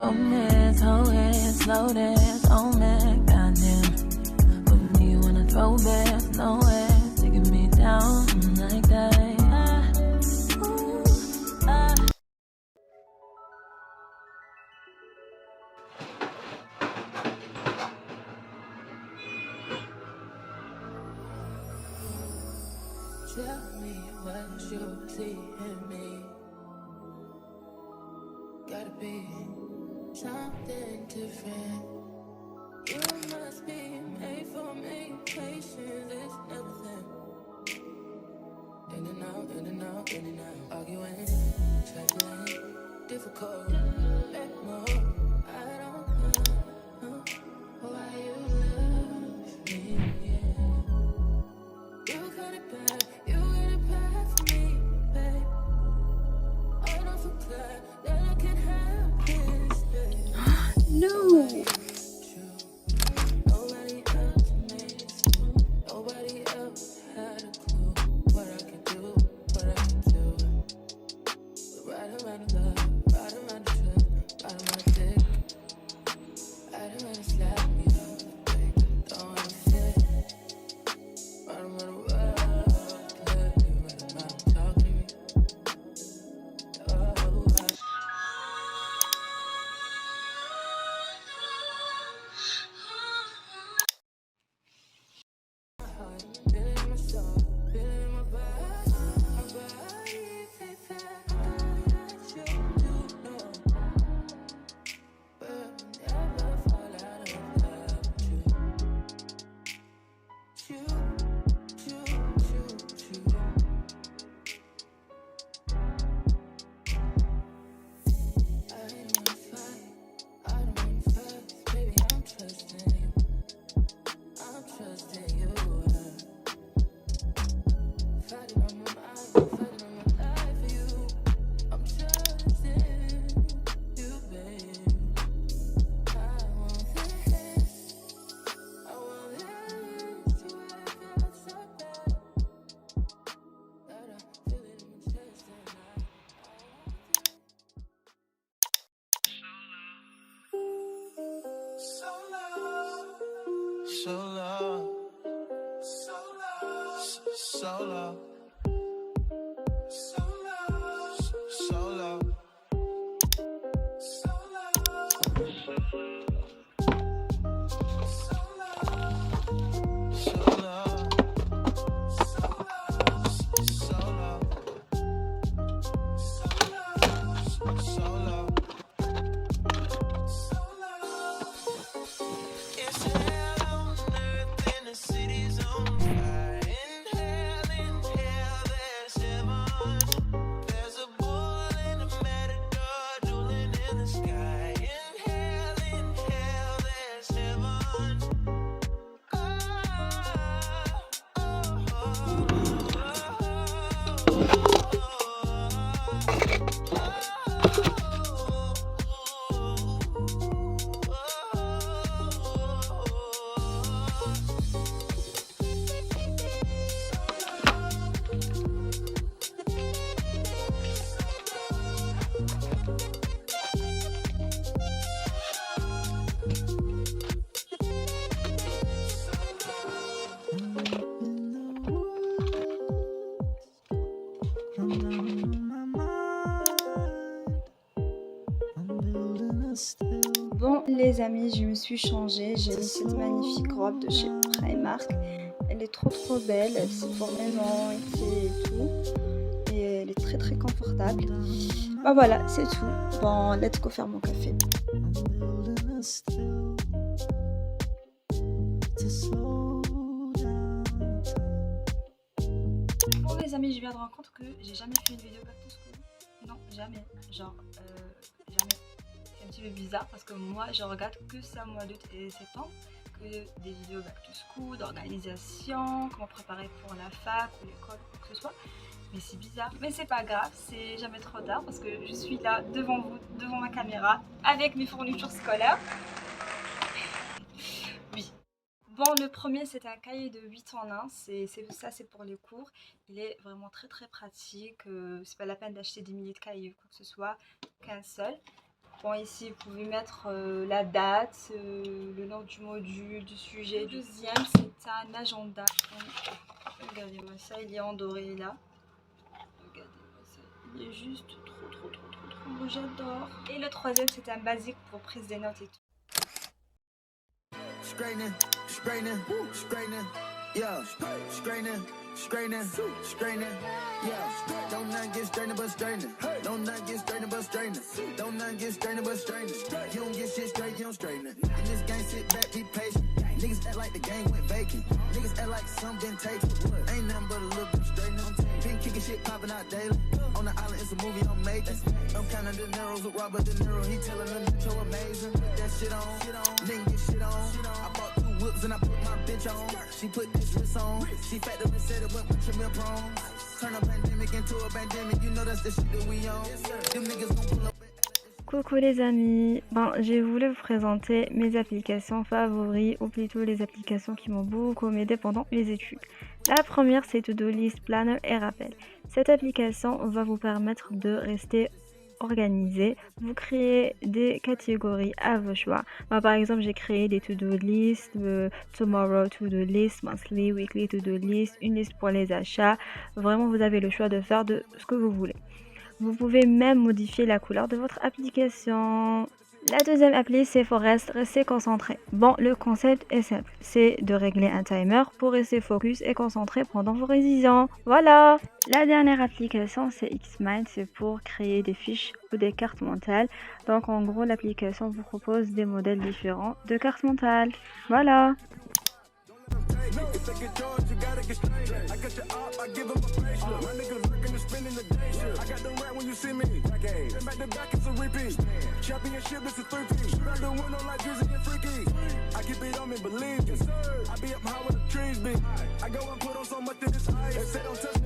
Romance, hold hands, slow dance, oh man, goddamn. With me you wanna throw back, nowhere, taking me down like that. Tell me what you see in me. Gotta be something different. You must be made for me. Patience is everything. In and out, in and out, in and out. Arguing, trifling, difficult. Let more. I don't know why you love me. Yeah. You got it bad. You got it bad for me, babe. I don't feel glad that I can have this, babe. No. So low, so low, so low, so low, so low, so Bon les amis, je me suis changée, j'ai mis cette magnifique robe de chez Primark. Elle est trop belle, c'est pour maison, été et tout. Et elle est très confortable. Bah voilà, c'est tout. Bon, let's go faire mon café. Bon les amis, je viens de rendre compte que j'ai jamais fait une vidéo back to school. Non, jamais. Genre, jamais. C'est un petit peu bizarre parce que moi je regarde que ça au mois d'août et septembre, que des vidéos back to school, d'organisation, comment préparer pour la fac ou l'école, quoi que ce soit. Mais c'est bizarre, mais c'est pas grave, c'est jamais trop tard parce que je suis là devant vous, devant ma caméra, avec mes fournitures scolaires. Oui. Bon, le premier c'est un cahier de 8 en 1, ça c'est pour les cours. Il est vraiment très pratique, c'est pas la peine d'acheter des milliers de cahiers ou quoi que ce soit, qu'un seul. Bon, ici, vous pouvez mettre la date, le nom du module, du sujet. Le deuxième, c'est un agenda. Regardez-moi ça, il est en doré là. Regardez-moi ça, il est juste trop beau, j'adore. Et le troisième, c'est un basique pour prise des notes et tout. Straightening, yeah, straightening, yeah. Don't not get straightening but straightening. Don't not get straightening but straightening. Don't not get straightening but straightening. You don't get shit straight, you don't straighten it. In this game, sit back, be patient. Niggas act like the game went vacant. Niggas act like something been taken. Ain't nothing but a little bit straightening. Been kicking shit popping out daily. On the island, it's a movie I'm making. I'm counting De Niro's with Robert De Niro. He telling them so amazing. Put that shit on, nigga get shit on. I bought 2 whips and I put my bitch on. She put this wrist on. She factored and said it went with your milk prone. Turn a pandemic into a pandemic. You know that's the shit that we on. Them niggas gon' pull up. Coucou les amis, j'ai voulu vous présenter mes applications favoris, ou plutôt les applications qui m'ont beaucoup aidé pendant les études. La première, c'est To-Do List, Planner et Rappel. Cette application va vous permettre de rester organisé. Vous créez des catégories à vos choix. Moi, par exemple, j'ai créé des To-Do List, Tomorrow To-Do List, Monthly, Weekly To-Do List, une liste pour les achats. Vraiment, vous avez le choix de faire de ce que vous voulez. Vous pouvez même modifier la couleur de votre application. La deuxième appli, c'est Forest, rester concentré. Bon, le concept est simple, c'est de régler un timer pour rester focus et concentré pendant vos révisions. Voilà. La dernière application, c'est Xmind, c'est pour créer des fiches ou des cartes mentales. Donc en gros, l'application vous propose des modèles différents de cartes mentales. Voilà. Championship is a 3-piece. Shoot out the window like Drizzy and Freaky. I keep it on me, believe me. I be up high where the trees be. I go and put on so much of this ice. They say don't touch